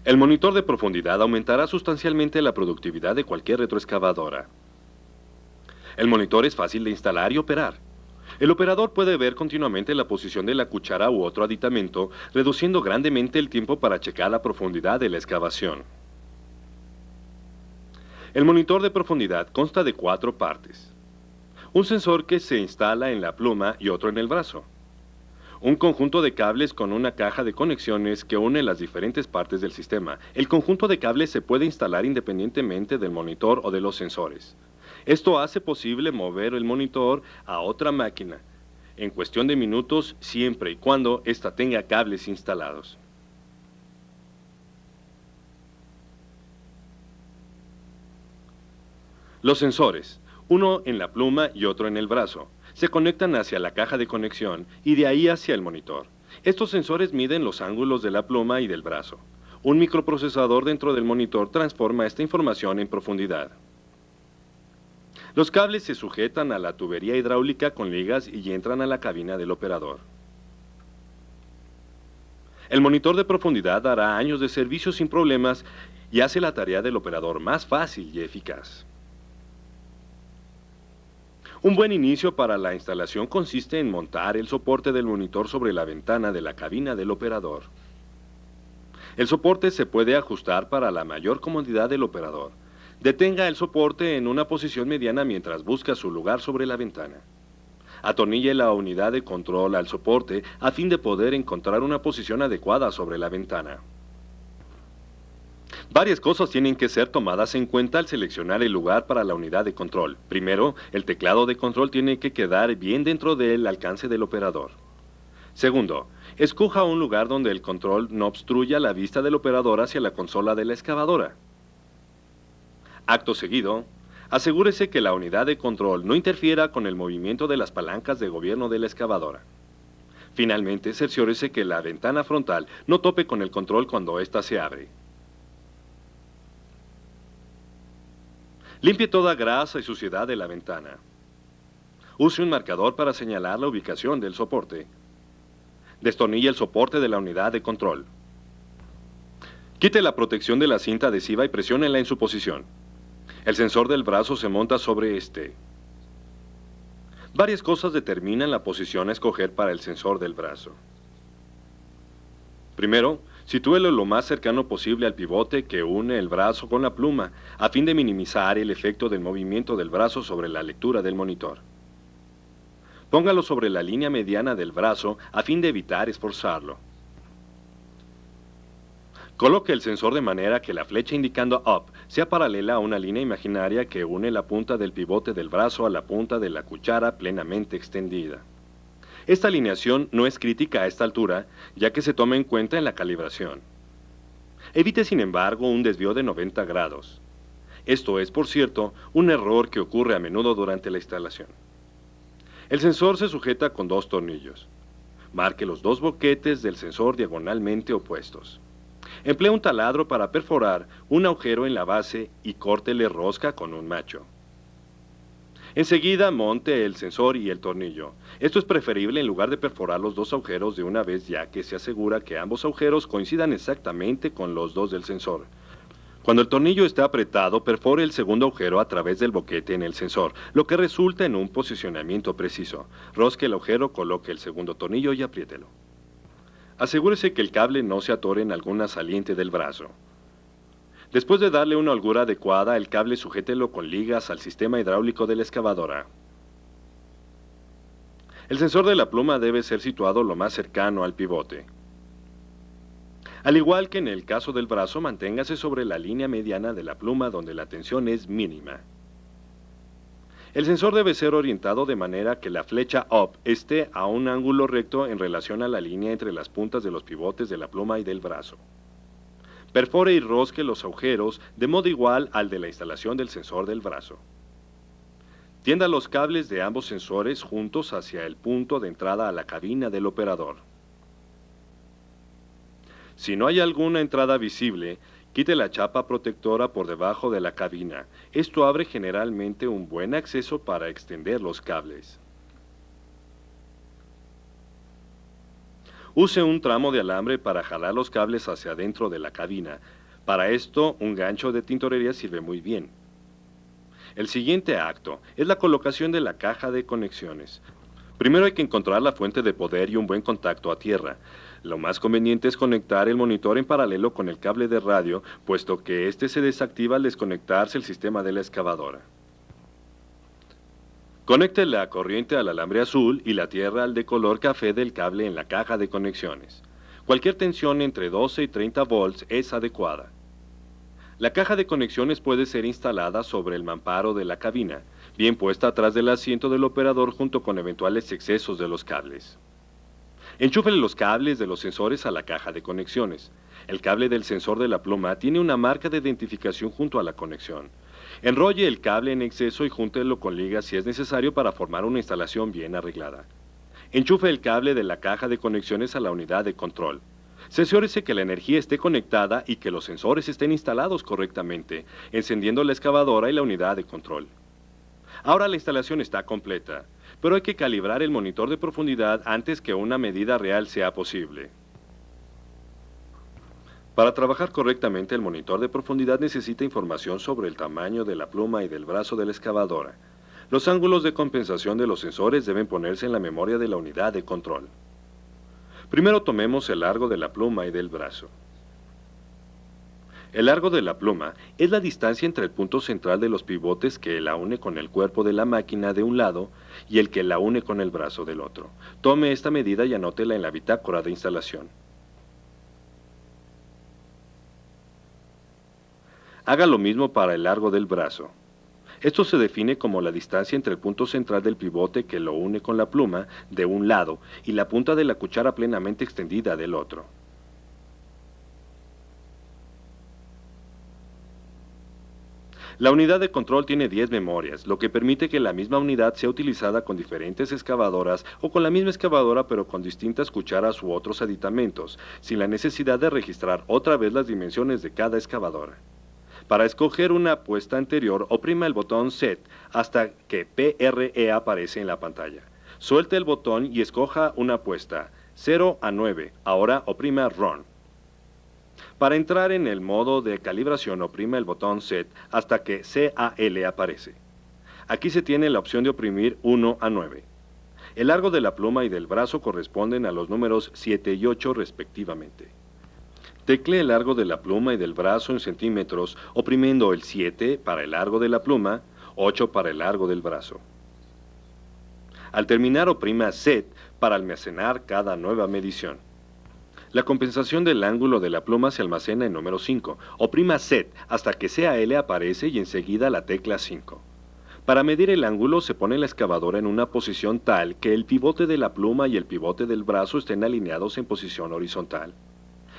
El monitor de profundidad aumentará sustancialmente la productividad de cualquier retroexcavadora. El monitor es fácil de instalar y operar. El operador puede ver continuamente la posición de la cuchara u otro aditamento, reduciendo grandemente el tiempo para checar la profundidad de la excavación. El monitor de profundidad consta de 4 partes. Un sensor que se instala en la pluma y otro en el brazo. Un conjunto de cables con una caja de conexiones que une las diferentes partes del sistema. El conjunto de cables se puede instalar independientemente del monitor o de los sensores. Esto hace posible mover el monitor a otra máquina en cuestión de minutos siempre y cuando ésta tenga cables instalados. Los sensores, uno en la pluma y otro en el brazo, se conectan hacia la caja de conexión y de ahí hacia el monitor. Estos sensores miden los ángulos de la pluma y del brazo. Un microprocesador dentro del monitor transforma esta información en profundidad. Los cables se sujetan a la tubería hidráulica con ligas y entran a la cabina del operador. El monitor de profundidad dará años de servicio sin problemas y hace la tarea del operador más fácil y eficaz. Un buen inicio para la instalación consiste en montar el soporte del monitor sobre la ventana de la cabina del operador. El soporte se puede ajustar para la mayor comodidad del operador. Detenga el soporte en una posición mediana mientras busca su lugar sobre la ventana. Atornille la unidad de control al soporte a fin de poder encontrar una posición adecuada sobre la ventana. Varias cosas tienen que ser tomadas en cuenta al seleccionar el lugar para la unidad de control. Primero, el teclado de control tiene que quedar bien dentro del alcance del operador. Segundo, escoja un lugar donde el control no obstruya la vista del operador hacia la consola de la excavadora. Acto seguido, asegúrese que la unidad de control no interfiera con el movimiento de las palancas de gobierno de la excavadora. Finalmente, cerciórese que la ventana frontal no tope con el control cuando ésta se abre. Limpie toda grasa y suciedad de la ventana. Use un marcador para señalar la ubicación del soporte. Destornille el soporte de la unidad de control. Quite la protección de la cinta adhesiva y presiónela en su posición. El sensor del brazo se monta sobre este. Varias cosas determinan la posición a escoger para el sensor del brazo. Primero, sitúelo lo más cercano posible al pivote que une el brazo con la pluma, a fin de minimizar el efecto del movimiento del brazo sobre la lectura del monitor. Póngalo sobre la línea mediana del brazo a fin de evitar esforzarlo. Coloque el sensor de manera que la flecha indicando Up sea paralela a una línea imaginaria que une la punta del pivote del brazo a la punta de la cuchara plenamente extendida. Esta alineación no es crítica a esta altura, ya que se toma en cuenta en la calibración. Evite, sin embargo, un desvío de 90 grados. Esto es, por cierto, un error que ocurre a menudo durante la instalación. El sensor se sujeta con 2 tornillos. Marque los 2 boquetes del sensor diagonalmente opuestos. Emplee un taladro para perforar un agujero en la base y córtele rosca con un macho. Enseguida monte el sensor y el tornillo. Esto es preferible en lugar de perforar los 2 agujeros de una vez, ya que se asegura que ambos agujeros coincidan exactamente con los 2 del sensor. Cuando el tornillo esté apretado, perfore el segundo agujero a través del boquete en el sensor, lo que resulta en un posicionamiento preciso. Rosque el agujero, coloque el segundo tornillo y apriételo. Asegúrese que el cable no se atore en alguna saliente del brazo. Después de darle una holgura adecuada, el cable sujételo con ligas al sistema hidráulico de la excavadora. El sensor de la pluma debe ser situado lo más cercano al pivote. Al igual que en el caso del brazo, manténgase sobre la línea mediana de la pluma donde la tensión es mínima. El sensor debe ser orientado de manera que la flecha Up esté a un ángulo recto en relación a la línea entre las puntas de los pivotes de la pluma y del brazo. Perfore y rosque los agujeros de modo igual al de la instalación del sensor del brazo. Tienda los cables de ambos sensores juntos hacia el punto de entrada a la cabina del operador. Si no hay alguna entrada visible, quite la chapa protectora por debajo de la cabina. Esto abre generalmente un buen acceso para extender los cables. Use un tramo de alambre para jalar los cables hacia adentro de la cabina. Para esto, un gancho de tintorería sirve muy bien. El siguiente acto es la colocación de la caja de conexiones. Primero hay que encontrar la fuente de poder y un buen contacto a tierra. Lo más conveniente es conectar el monitor en paralelo con el cable de radio, puesto que este se desactiva al desconectarse el sistema de la excavadora. Conecte la corriente al alambre azul y la tierra al de color café del cable en la caja de conexiones. Cualquier tensión entre 12 y 30 volts es adecuada. La caja de conexiones puede ser instalada sobre el mamparo de la cabina, bien puesta atrás del asiento del operador junto con eventuales excesos de los cables. Enchúfele los cables de los sensores a la caja de conexiones. El cable del sensor de la pluma tiene una marca de identificación junto a la conexión. Enrolle el cable en exceso y júntelo con ligas si es necesario para formar una instalación bien arreglada. Enchufe el cable de la caja de conexiones a la unidad de control. Cerciórese que la energía esté conectada y que los sensores estén instalados correctamente, encendiendo la excavadora y la unidad de control. Ahora la instalación está completa, pero hay que calibrar el monitor de profundidad antes que una medida real sea posible. Para trabajar correctamente, el monitor de profundidad necesita información sobre el tamaño de la pluma y del brazo de la excavadora. Los ángulos de compensación de los sensores deben ponerse en la memoria de la unidad de control. Primero tomemos el largo de la pluma y del brazo. El largo de la pluma es la distancia entre el punto central de los pivotes que la une con el cuerpo de la máquina de un lado y el que la une con el brazo del otro. Tome esta medida y anótela en la bitácora de instalación. Haga lo mismo para el largo del brazo. Esto se define como la distancia entre el punto central del pivote que lo une con la pluma de un lado y la punta de la cuchara plenamente extendida del otro. La unidad de control tiene 10 memorias, lo que permite que la misma unidad sea utilizada con diferentes excavadoras o con la misma excavadora pero con distintas cucharas u otros aditamentos, sin la necesidad de registrar otra vez las dimensiones de cada excavadora. Para escoger una puesta anterior, oprima el botón Set hasta que PRE aparece en la pantalla. Suelte el botón y escoja una puesta, 0 a 9. Ahora oprima Run. Para entrar en el modo de calibración, oprima el botón Set hasta que CAL aparece. Aquí se tiene la opción de oprimir 1 a 9. El largo de la pluma y del brazo corresponden a los números 7 y 8 respectivamente. Teclee el largo de la pluma y del brazo en centímetros, oprimiendo el 7 para el largo de la pluma, 8 para el largo del brazo. Al terminar, oprima Set para almacenar cada nueva medición. La compensación del ángulo de la pluma se almacena en número 5. Oprima Set hasta que CAL aparece y enseguida la tecla 5. Para medir el ángulo se pone la excavadora en una posición tal que el pivote de la pluma y el pivote del brazo estén alineados en posición horizontal.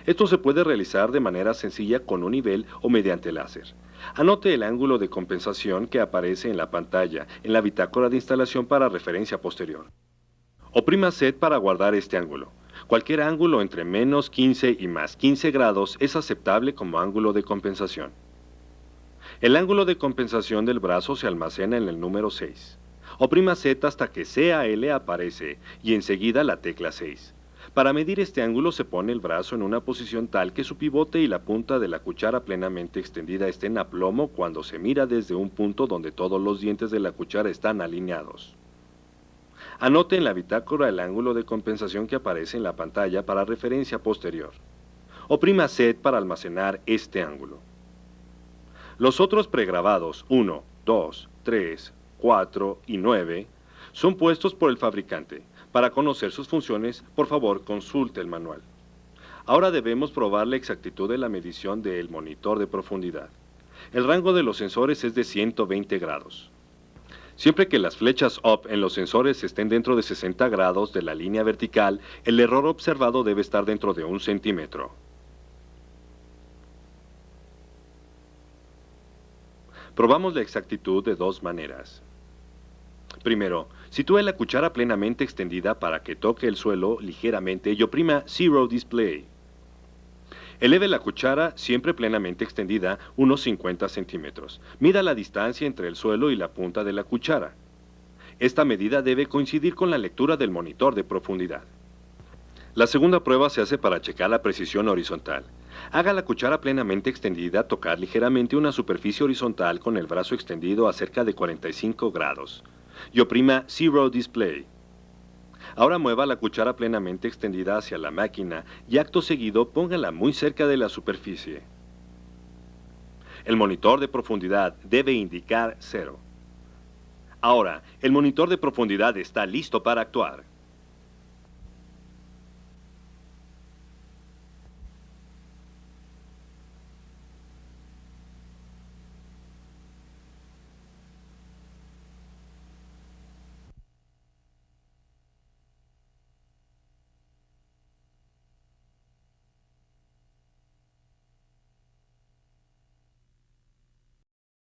Esto se puede realizar de manera sencilla con un nivel o mediante láser. Anote el ángulo de compensación que aparece en la pantalla, en la bitácora de instalación para referencia posterior. Oprima Set para guardar este ángulo. Cualquier ángulo entre menos 15 y más 15 grados es aceptable como ángulo de compensación. El ángulo de compensación del brazo se almacena en el número 6. Oprima Set hasta que CAL aparece y enseguida la tecla 6. Para medir este ángulo se pone el brazo en una posición tal que su pivote y la punta de la cuchara plenamente extendida estén a plomo cuando se mira desde un punto donde todos los dientes de la cuchara están alineados. Anote en la bitácora el ángulo de compensación que aparece en la pantalla para referencia posterior. Oprima Set para almacenar este ángulo. Los otros pregrabados 1, 2, 3, 4 y 9 son puestos por el fabricante. Para conocer sus funciones, por favor, consulte el manual. Ahora debemos probar la exactitud de la medición del monitor de profundidad. El rango de los sensores es de 120 grados. Siempre que las flechas UP en los sensores estén dentro de 60 grados de la línea vertical, el error observado debe estar dentro de 1 centímetro. Probamos la exactitud de dos maneras. Primero, sitúe la cuchara plenamente extendida para que toque el suelo ligeramente y oprima Zero Display. Eleve la cuchara, siempre plenamente extendida, unos 50 centímetros. Mida la distancia entre el suelo y la punta de la cuchara. Esta medida debe coincidir con la lectura del monitor de profundidad. La segunda prueba se hace para checar la precisión horizontal. Haga la cuchara plenamente extendida tocar ligeramente una superficie horizontal con el brazo extendido a cerca de 45 grados. Y oprima Zero Display. Ahora mueva la cuchara plenamente extendida hacia la máquina y acto seguido póngala muy cerca de la superficie. El monitor de profundidad debe indicar 0. Ahora, el monitor de profundidad está listo para actuar.